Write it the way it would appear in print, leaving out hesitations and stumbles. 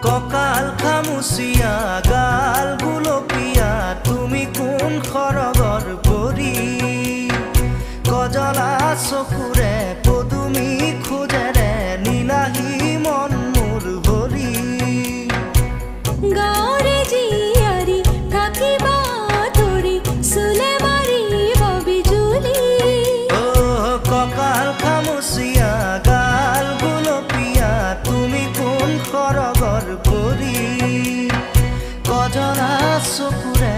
ককাল খামুচিয়া গাল গুলপীয়া তুমি কোন খৰগৰ পৰি গজলা চকুৰে পদুমী খোজেৰে নীলাহী মন মোৰ ভৰি গাঁৱৰে জীয়াৰী থাকিবা তৰি চুলে মাৰিব বিজুলী ককাল খামুচিয়া গাল গুলপীয়া তুমি কোন খৰগৰ পৰি গজলা চকুৰে